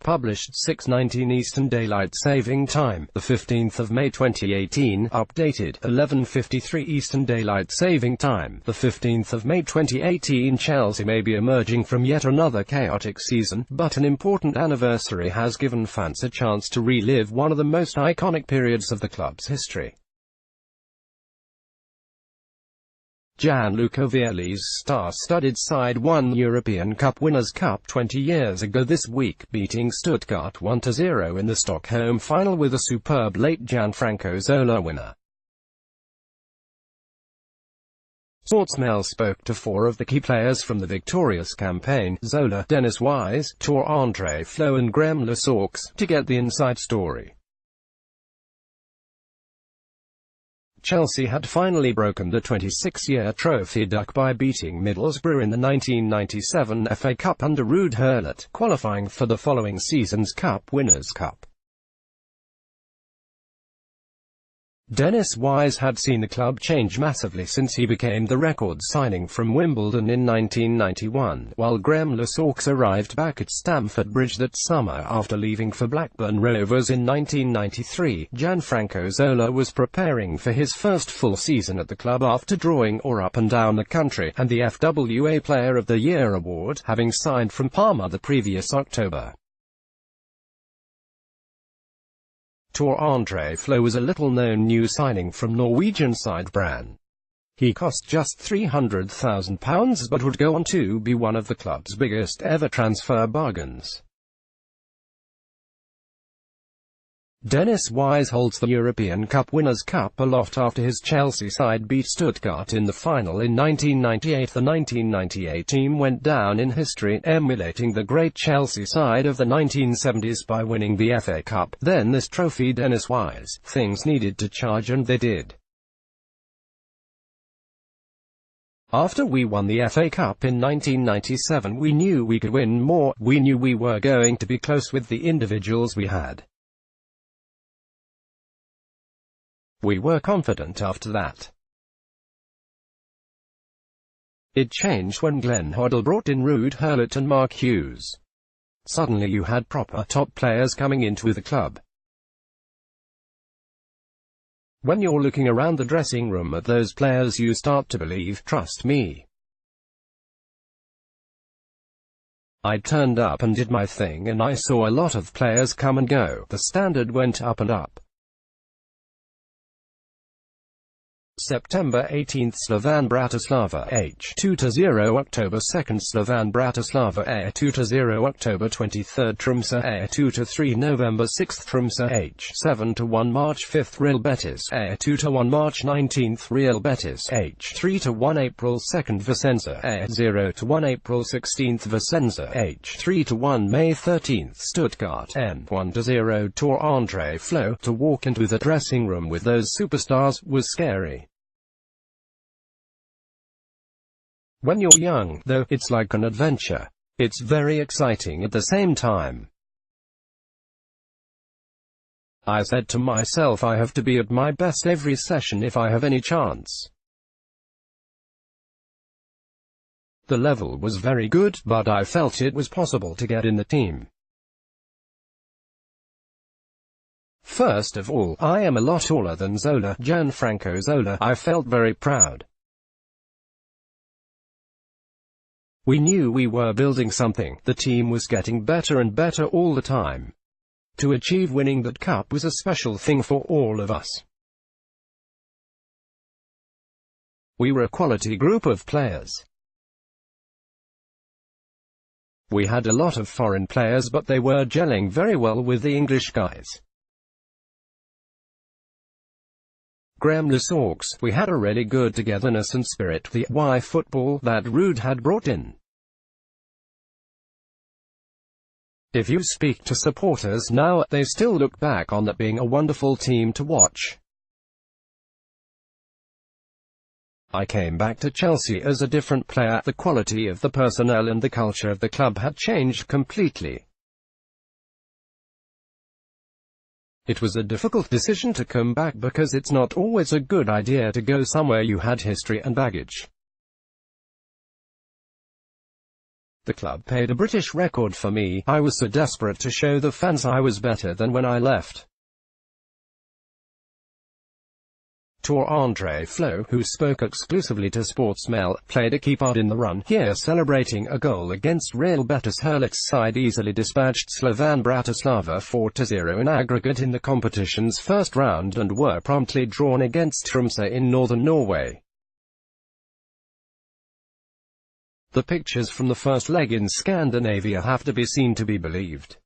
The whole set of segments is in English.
published 6:19 Eastern Daylight Saving Time, the 15th of May 2018, updated 11:53 Eastern Daylight Saving Time, the 15th of May 2018. Chelsea may be emerging from yet another chaotic season, but an important anniversary has given fans a chance to relive one of the most iconic periods of the club's history. Gianluca Vialli's star-studded side won European Cup Winners' Cup 20 years ago this week, beating Stuttgart 1-0 in the Stockholm final with a superb late Gianfranco Zola winner. Sportsmail spoke to four of the key players from the victorious campaign: Zola, Dennis Wise, Tore-Andre Flo and Graham Lasaux, to get the inside story. Chelsea had finally broken the 26-year trophy duck by beating Middlesbrough in the 1997 FA Cup under Ruud Gullit, qualifying for the following season's Cup Winners' Cup. Dennis Wise had seen the club change massively since he became the record signing from Wimbledon in 1991, while Graham Lasaux arrived back at Stamford Bridge that summer after leaving for Blackburn Rovers in 1993. Gianfranco Zola was preparing for his first full season at the club after drawing up and down the country, and the FWA Player of the Year award, having signed from Parma the previous October. Tore-Andre Flo was a little-known new signing from Norwegian side Brann. He cost just £300,000 but would go on to be one of the club's biggest ever transfer bargains. Dennis Wise holds the European Cup Winners' Cup aloft after his Chelsea side beat Stuttgart in the final in 1998. The 1998 team went down in history, emulating the great Chelsea side of the 1970s by winning the FA Cup. Then this trophy. Dennis Wise: things needed to charge, and they did. After we won the FA Cup in 1997, we knew we could win more. We knew we were going to be close with the individuals we had. We were confident after that. It changed when Glenn Hoddle brought in Ruud Gullit and Mark Hughes. Suddenly you had proper top players coming into the club. When you're looking around the dressing room at those players, you start to believe, trust me. I turned up and did my thing, and I saw a lot of players come and go. The standard went up and up. September 18th Slovan Bratislava H 2-0 October 2nd Slovan Bratislava A 2-0 October 23rd Tromsø A 2-3 November 6th Tromsø H 7-1 March 5th Real Betis A 2-1 March 19th Real Betis H 3-1 April 2nd Vicenza A 0-1 April 16th Vicenza H 3-1 May 13th Stuttgart N 1-0 Tore-Andre Flo. To walk into the dressing room with those superstars was scary. When you're young, though, it's like an adventure. It's very exciting at the same time. I said to myself, I have to be at my best every session if I have any chance. The level was very good, but I felt it was possible to get in the team. First of all, I am a lot taller than Zola, Gianfranco Zola. I felt very proud. We knew we were building something. The team was getting better and better all the time. To achieve winning that cup was a special thing for all of us. We were a quality group of players. We had a lot of foreign players, but they were gelling very well with the English guys. Graham Lasaux: we had a really good togetherness and spirit, the Y football that Ruud had brought in. If you speak to supporters now, they still look back on that being a wonderful team to watch. I came back to Chelsea as a different player. The quality of the personnel and the culture of the club had changed completely. It was a difficult decision to come back because it's not always a good idea to go somewhere you had history and baggage. The club paid a British record for me. I was so desperate to show the fans I was better than when I left. Tour-Andre Flo, who spoke exclusively to Sportsmail, played a key part in the run, here celebrating a goal against Real Betis. Hurlit's side easily dispatched Slovan Bratislava 4-0 in aggregate in the competition's first round and were promptly drawn against Tromsø in northern Norway. The pictures from the first leg in Scandinavia have to be seen to be believed.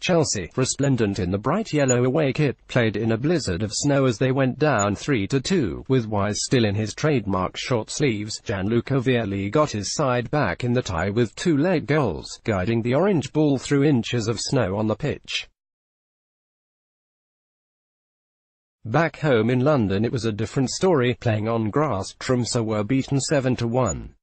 Chelsea, resplendent in the bright yellow away kit, played in a blizzard of snow as they went down 3-2, with Wise still in his trademark short sleeves. Gianluca Vialli got his side back in the tie with 2 late goals, guiding the orange ball through inches of snow on the pitch. Back home in London it was a different story. Playing on grass, Tromsø were beaten 7-1.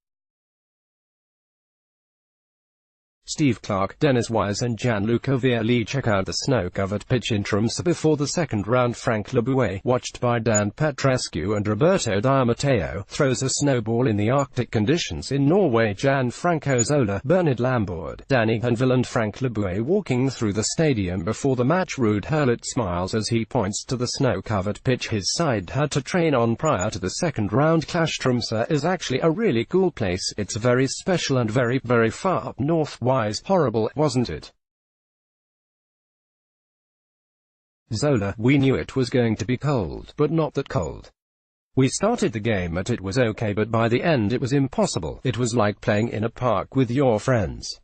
Steve Clarke, Dennis Wise and Gianluca Vialli check out the snow-covered pitch in Tromsø before the second round. Frank Leboeuf, watched by Dan Petrescu and Roberto Di Matteo, throws a snowball in the Arctic conditions in Norway. Gianfranco Zola, Bernard Lambourd, Danny Hanville and Frank Leboeuf walking through the stadium before the match. Ruud Hurlit smiles as he points to the snow-covered pitch his side had to train on prior to the second round clash. Tromsø is actually a really cool place. It's very special and very, very far up north. Wise, horrible, wasn't it? Zola, we knew it was going to be cold, but not that cold. We started the game and it was okay, but by the end it was impossible. It was like playing in a park with your friends.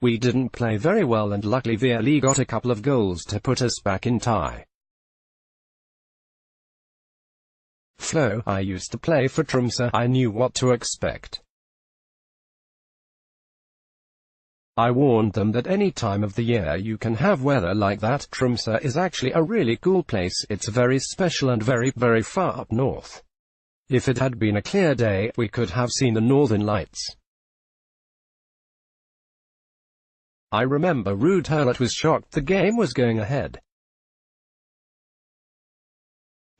We didn't play very well and luckily Vialli got a couple of goals to put us back in tie. Flo, I used to play for Tromsø. I knew what to expect. I warned them that any time of the year you can have weather like that. Tromsø is actually a really cool place. It's very special and very, very far up north. If it had been a clear day, we could have seen the northern lights. I remember Ruud Hurlit was shocked the game was going ahead.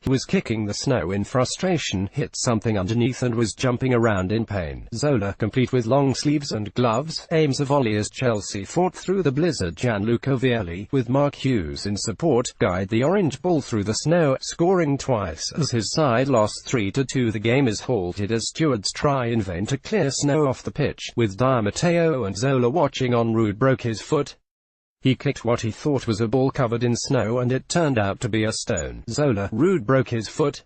He was kicking the snow in frustration, hit something underneath and was jumping around in pain. Zola, complete with long sleeves and gloves, aims a volley as Chelsea fought through the blizzard. Gianluca Vialli, with Mark Hughes in support, guide the orange ball through the snow, scoring twice as his side lost 3-2. The game is halted as stewards try in vain to clear snow off the pitch, with Di Matteo and Zola watching on. Ruud broke his foot. He kicked what he thought was a ball covered in snow and it turned out to be a stone. Zola, Ruud broke his foot.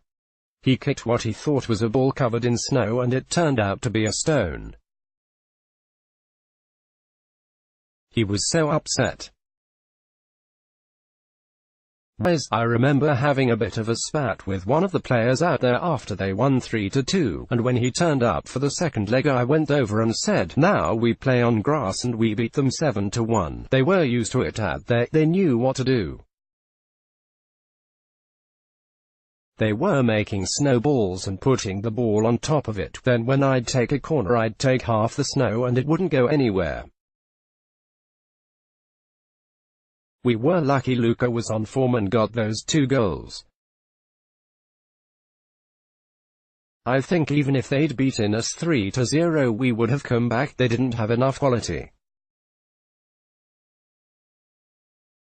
He kicked what he thought was a ball covered in snow and it turned out to be a stone. He was so upset. I remember having a bit of a spat with one of the players out there after they won 3-2, and when he turned up for the second leg I went over and said, now we play on grass and we beat them 7-1. They were used to it out there, they knew what to do. They were making snowballs and putting the ball on top of it, then when I'd take a corner I'd take half the snow and it wouldn't go anywhere. We were lucky Luca was on form and got those 2 goals. I think even if they'd beaten us 3-0 we would have come back. They didn't have enough quality.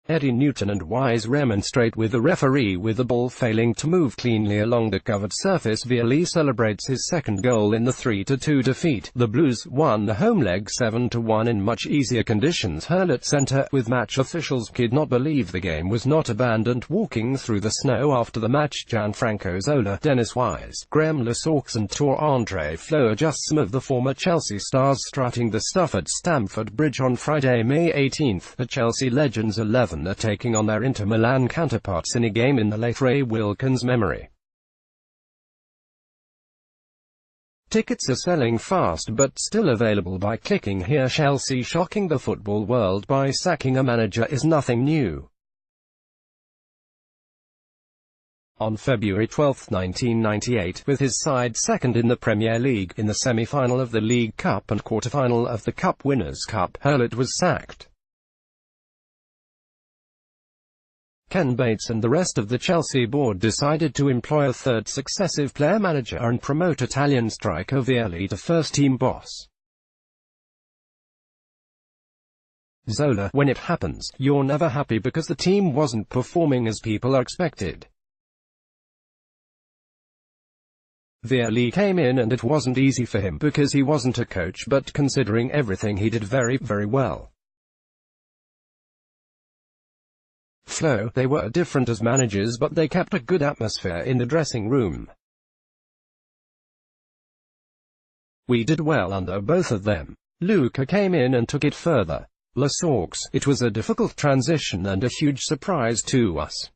Eddie Newton and Wise remonstrate with the referee with the ball failing to move cleanly along the covered surface. Vialli celebrates his second goal in the 3-2 defeat. The Blues won the home leg 7-1 in much easier conditions. Hurlit Centre, with match officials could not believe the game was not abandoned. Walking through the snow after the match, Gianfranco Zola, Dennis Wise, Graham Lasaux and Tour-Andre Flo are just some of the former Chelsea stars strutting the stuff at Stamford Bridge on Friday, May 18th. The Chelsea Legends 11 are taking on their Inter Milan counterparts in a game in the late Ray Wilkins memory. Tickets are selling fast but still available by clicking here. Chelsea shocking the football world by sacking a manager is nothing new. On February 12, 1998, with his side second in the Premier League, in the semi-final of the League Cup and quarter-final of the Cup Winners' Cup, Hurlit was sacked. Ken Bates and the rest of the Chelsea board decided to employ a third successive player manager and promote Italian striker Vialli to first-team boss. Zola: when it happens, you're never happy because the team wasn't performing as people expected. Vialli came in and it wasn't easy for him because he wasn't a coach, but considering everything he did very well. Flo: they were different as managers but they kept a good atmosphere in the dressing room. We did well under both of them. Luca came in and took it further. Lasaux: it was a difficult transition and a huge surprise to us.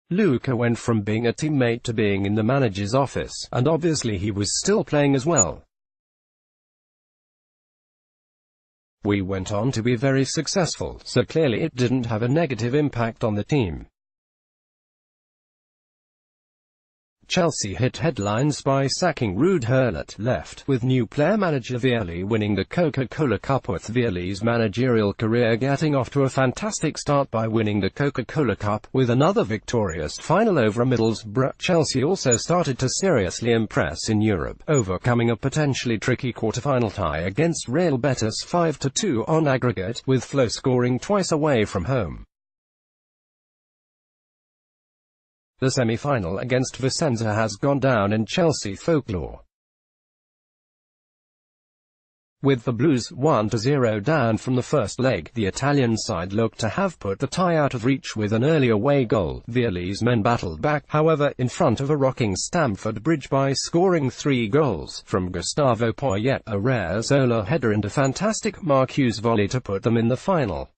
Luca went from being a teammate to being in the manager's office, and obviously he was still playing as well. We went on to be very successful, so clearly it didn't have a negative impact on the team. Chelsea hit headlines by sacking Ruud Gullit, left with new player manager Vialli winning the Coca-Cola Cup, with Vialli's managerial career getting off to a fantastic start by winning the Coca-Cola Cup, with another victorious final over Middlesbrough. Chelsea also started to seriously impress in Europe, overcoming a potentially tricky quarter-final tie against Real Betis 5-2 on aggregate, with Flo scoring twice away from home. The semi-final against Vicenza has gone down in Chelsea folklore. With the Blues 1-0 down from the first leg, the Italian side looked to have put the tie out of reach with an early away goal. Vialli's men battled back, however, in front of a rocking Stamford Bridge by scoring 3 goals, from Gustavo Poyet, a rare Zola header and a fantastic Marquinhos volley to put them in the final.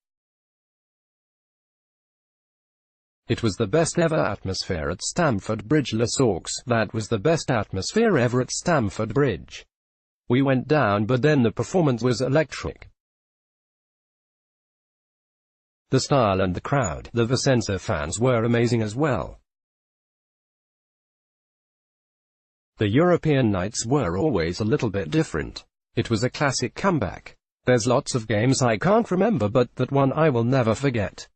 It was the best ever atmosphere at Stamford Bridge. Lasaux: that was the best atmosphere ever at Stamford Bridge. We went down but then the performance was electric. The style and the crowd, the Vicenza fans were amazing as well. The European nights were always a little bit different. It was a classic comeback. There's lots of games I can't remember, but that one I will never forget.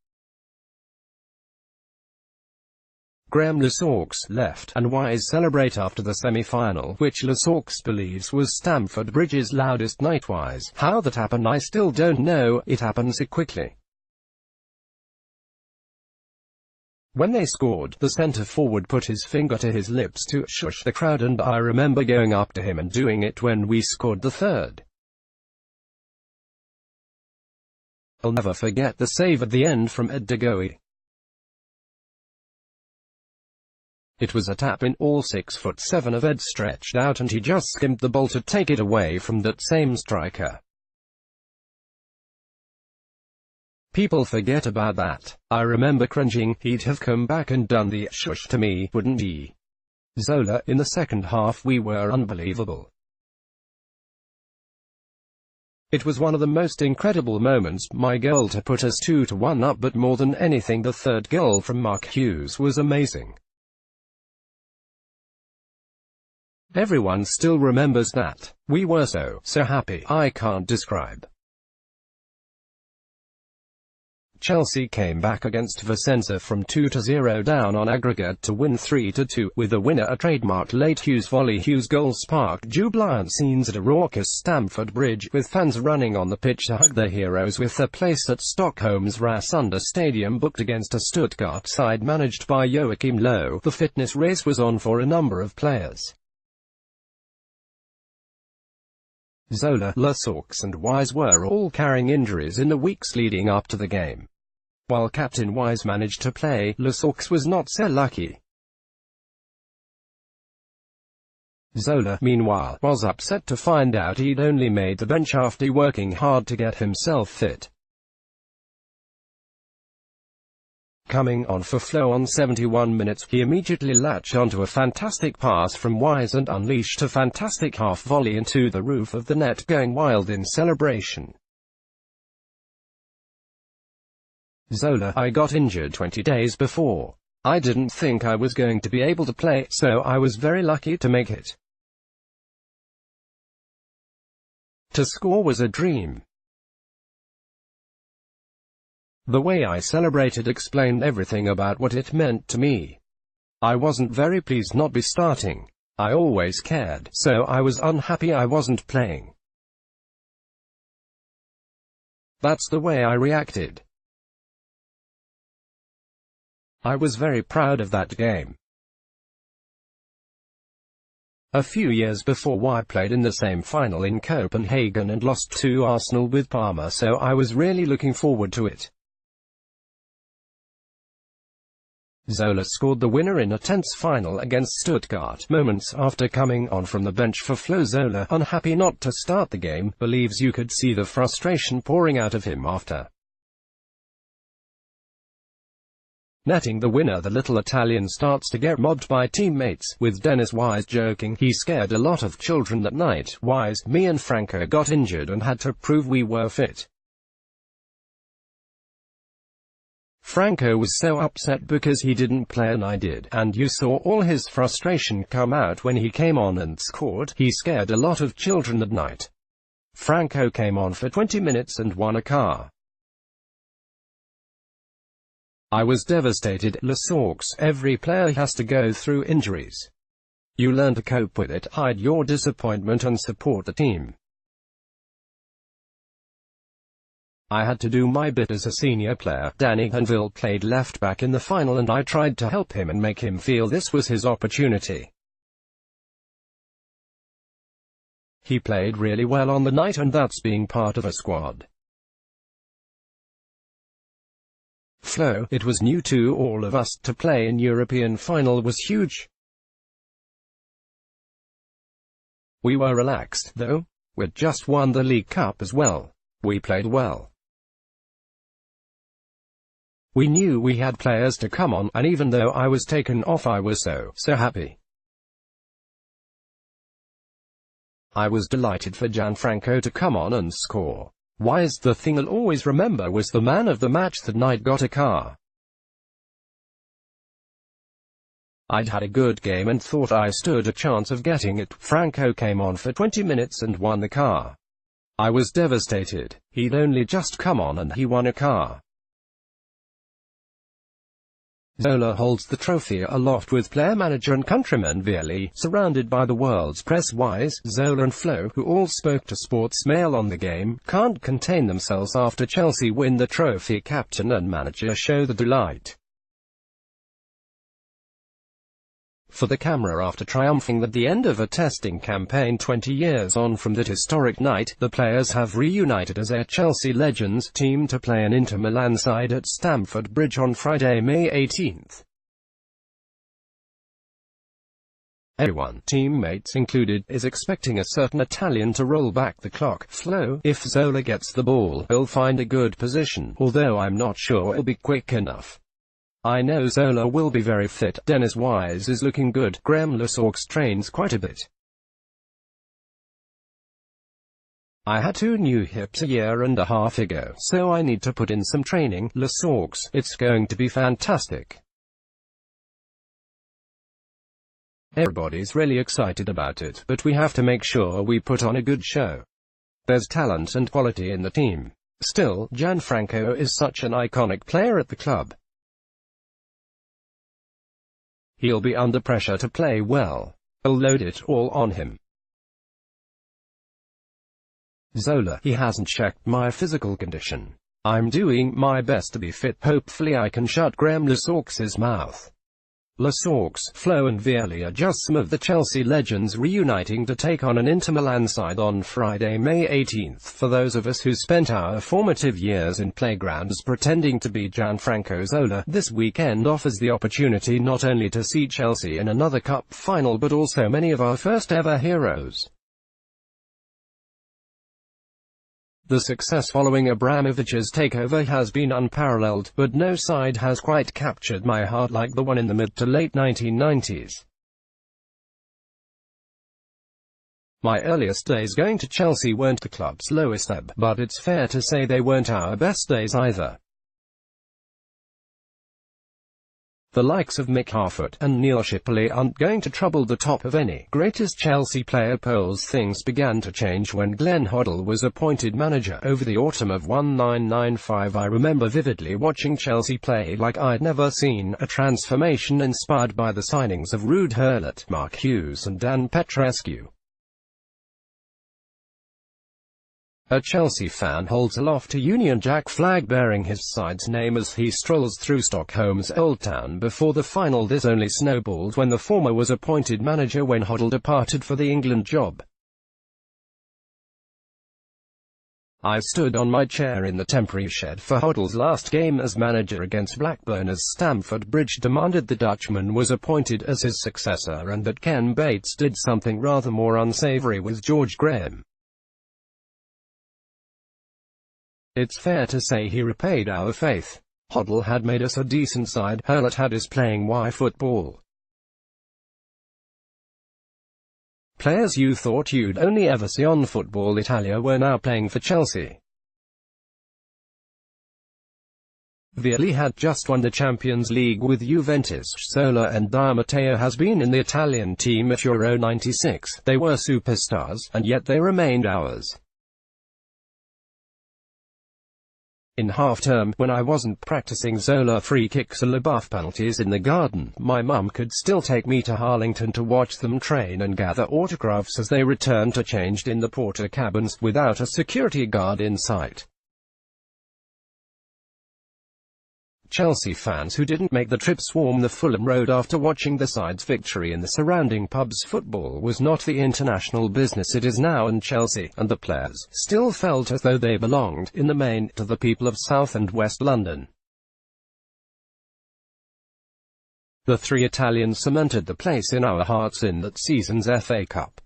Graeme Lasaux, left, and Wise celebrate after the semi-final, which Lasaux believes was Stamford Bridge's loudest night. Wise: how that happened I still don't know, it happened so quickly. When they scored, the centre-forward put his finger to his lips to shush the crowd, and I remember going up to him and doing it when we scored the third. I'll never forget the save at the end from Ed De Goey. It was a tap-in, all 6'7" of Ed stretched out and he just skimmed the ball to take it away from that same striker. People forget about that. I remember cringing. He'd have come back and done the shush to me, wouldn't he? Zola: in the second half we were unbelievable. It was one of the most incredible moments, my goal to put us 2-1 up, but more than anything the third goal from Marquinhos was amazing. Everyone still remembers that. We were so happy, I can't describe. Chelsea came back against Vicenza from 2-0 down on aggregate to win 3-2, with the winner a trademark late Hughes volley. Hughes' goal sparked jubilant scenes at a raucous Stamford Bridge, with fans running on the pitch to hug their heroes, with their place at Stockholm's Rasunda Stadium booked against a Stuttgart side managed by Joachim Low. The fitness race was on for a number of players. Zola, Lasaux and Wise were all carrying injuries in the weeks leading up to the game. While Captain Wise managed to play, Lasaux was not so lucky. Zola, meanwhile, was upset to find out he'd only made the bench after working hard to get himself fit. Coming on for Flo on 71 minutes, he immediately latched onto a fantastic pass from Wise and unleashed a fantastic half volley into the roof of the net, going wild in celebration. Zola: I got injured 20 days before. I didn't think I was going to be able to play, so I was very lucky to make it. To score was a dream. The way I celebrated explained everything about what it meant to me. I wasn't very pleased not be starting. I always cared, so I was unhappy I wasn't playing. That's the way I reacted. I was very proud of that game. A few years before I played in the same final in Copenhagen and lost to Arsenal with Parma, so I was really looking forward to it. Zola scored the winner in a tense final against Stuttgart, moments after coming on from the bench for Flo. Zola, unhappy not to start the game, believes you could see the frustration pouring out of him after netting the winner. The little Italian starts to get mobbed by teammates, with Dennis Wise joking, "He scared a lot of children that night." Wise, "Me and Franco got injured and had to prove we were fit." Franco was so upset because he didn't play and I did, and you saw all his frustration come out when he came on and scored. He scared a lot of children that night. Franco came on for 20 minutes and won a car. I was devastated. Le Sox, every player has to go through injuries. You learn to cope with it, hide your disappointment and support the team. I had to do my bit as a senior player. Danny Hanville played left back in the final and I tried to help him and make him feel this was his opportunity. He played really well on the night, and that's being part of a squad. Flo, it was new to all of us. To play in European final was huge. We were relaxed, though. We'd just won the League Cup as well. We played well. We knew we had players to come on, and even though I was taken off I was so happy. I was delighted for Gianfranco to come on and score. Wise, the thing I'll always remember was the man of the match that night got a car. I'd had a good game and thought I stood a chance of getting it. Franco came on for 20 minutes and won the car. I was devastated. He'd only just come on and he won a car. Zola holds the trophy aloft with player manager and countryman Vialli, surrounded by the world's press. Wise, Zola and Flo, who all spoke to Sportsmail on the game, can't contain themselves after Chelsea win the trophy. Captain and manager show the delight for the camera after triumphing at the end of a testing campaign 20 years on from that historic night. The players have reunited as their Chelsea legends team to play an Inter Milan side at Stamford Bridge on Friday, May 18th. Everyone, teammates included, is expecting a certain Italian to roll back the clock. Flo, if Zola gets the ball, he'll find a good position, although I'm not sure it'll be quick enough. I know Zola will be very fit. Dennis Wise is looking good. Graham Le Sox trains quite a bit. I had 2 new hips a year and a half ago, so I need to put in some training. Le Sox, it's going to be fantastic. Everybody's really excited about it, but we have to make sure we put on a good show. There's talent and quality in the team. Still, Gianfranco is such an iconic player at the club. He'll be under pressure to play well. I'll load it all on him. Zola, he hasn't checked my physical condition. I'm doing my best to be fit. Hopefully I can shut Graham Le Sox's mouth. Le Sox, Flo and Vialli are just some of the Chelsea legends reuniting to take on an Inter Milan side on Friday, May 18th. For those of us who spent our formative years in playgrounds pretending to be Gianfranco Zola, this weekend offers the opportunity not only to see Chelsea in another cup final but also many of our first ever heroes. The success following Abramovich's takeover has been unparalleled, but no side has quite captured my heart like the one in the mid to late 1990s. My earliest days going to Chelsea weren't the club's lowest ebb, but it's fair to say they weren't our best days either. The likes of Mick Harford and Neil Shipley aren't going to trouble the top of any greatest Chelsea player polls. Things began to change when Glenn Hoddle was appointed manager over the autumn of 1995. I remember vividly watching Chelsea play like I'd never seen, a transformation inspired by the signings of Ruud Gullit, Mark Hughes and Dan Petrescu. A Chelsea fan holds aloft a Union Jack flag bearing his side's name as he strolls through Stockholm's Old Town before the final. This only snowballed when the former was appointed manager when Hoddle departed for the England job. I stood on my chair in the temporary shed for Hoddle's last game as manager against Blackburn as Stamford Bridge demanded the Dutchman was appointed as his successor and that Ken Bates did something rather more unsavoury with George Graham. It's fair to say he repaid our faith. Hoddle had made us a decent side, Gullit had us playing football. Players you thought you'd only ever see on Football Italia were now playing for Chelsea. Vialli had just won the Champions League with Juventus. Zola and Di Matteo has been in the Italian team at Euro 96. They were superstars, and yet they remained ours. In half-term, when I wasn't practicing Zola free kicks or LaBeouf penalties in the garden, my mum could still take me to Harlington to watch them train and gather autographs as they returned to changed in the porter cabins, without a security guard in sight. Chelsea fans who didn't make the trip swarm the Fulham Road after watching the side's victory in the surrounding pubs. Football was not the international business it is now, and Chelsea, and the players, still felt as though they belonged, in the main, to the people of South and West London. The three Italians cemented the place in our hearts in that season's FA Cup.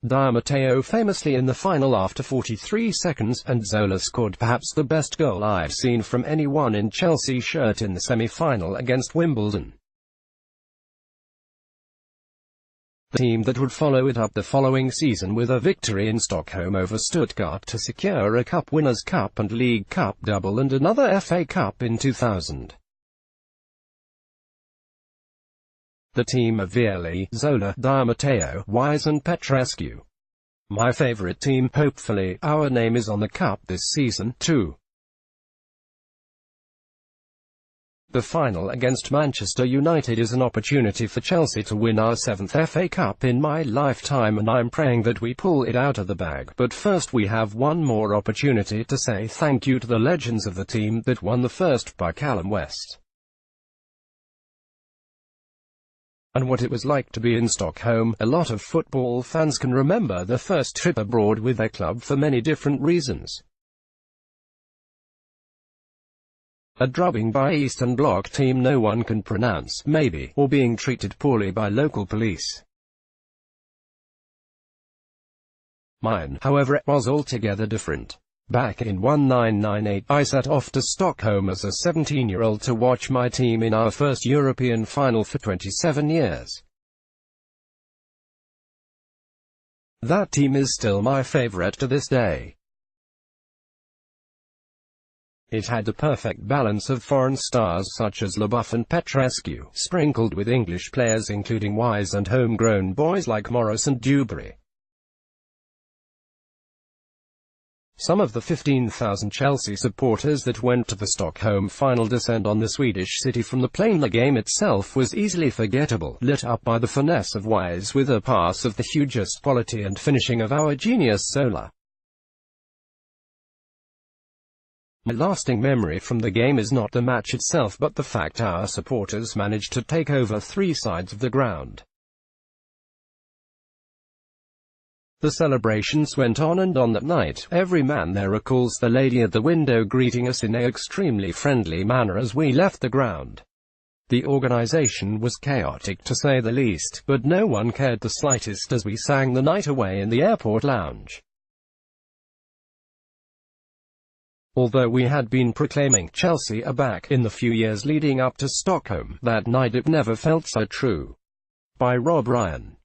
Di Matteo famously in the final after 43 seconds, and Zola scored perhaps the best goal I've seen from anyone in Chelsea shirt in the semi-final against Wimbledon. The team that would follow it up the following season with a victory in Stockholm over Stuttgart to secure a Cup Winners' Cup and League Cup double and another FA Cup in 2000. The team of Vialli, Zola, Di Matteo, Wise and Petrescu. My favourite team. Hopefully, our name is on the cup this season, too. The final against Manchester United is an opportunity for Chelsea to win our 7th FA Cup in my lifetime, and I'm praying that we pull it out of the bag. But first we have one more opportunity to say thank you to the legends of the team that won the first, by Callum West. And what it was like to be in Stockholm. A lot of football fans can remember the first trip abroad with their club for many different reasons. A drubbing by Eastern Bloc team no one can pronounce, maybe, or being treated poorly by local police. Mine, however, was altogether different. Back in 1998, I set off to Stockholm as a 17-year-old to watch my team in our first European final for 27 years. That team is still my favorite to this day. It had the perfect balance of foreign stars such as LaBeouf and Petrescu, sprinkled with English players including Wise and homegrown boys like Morris and Dewberry. Some of the 15,000 Chelsea supporters that went to the Stockholm final descend on the Swedish city from the plane. The game itself was easily forgettable, lit up by the finesse of Wise with a pass of the hugest quality and finishing of our genius Zola. My lasting memory from the game is not the match itself but the fact our supporters managed to take over 3 sides of the ground. The celebrations went on and on that night. Every man there recalls the lady at the window greeting us in an extremely friendly manner as we left the ground. The organization was chaotic to say the least, but no one cared the slightest as we sang the night away in the airport lounge. Although we had been proclaiming Chelsea are back in the few years leading up to Stockholm, that night it never felt so true. By Rob Ryan.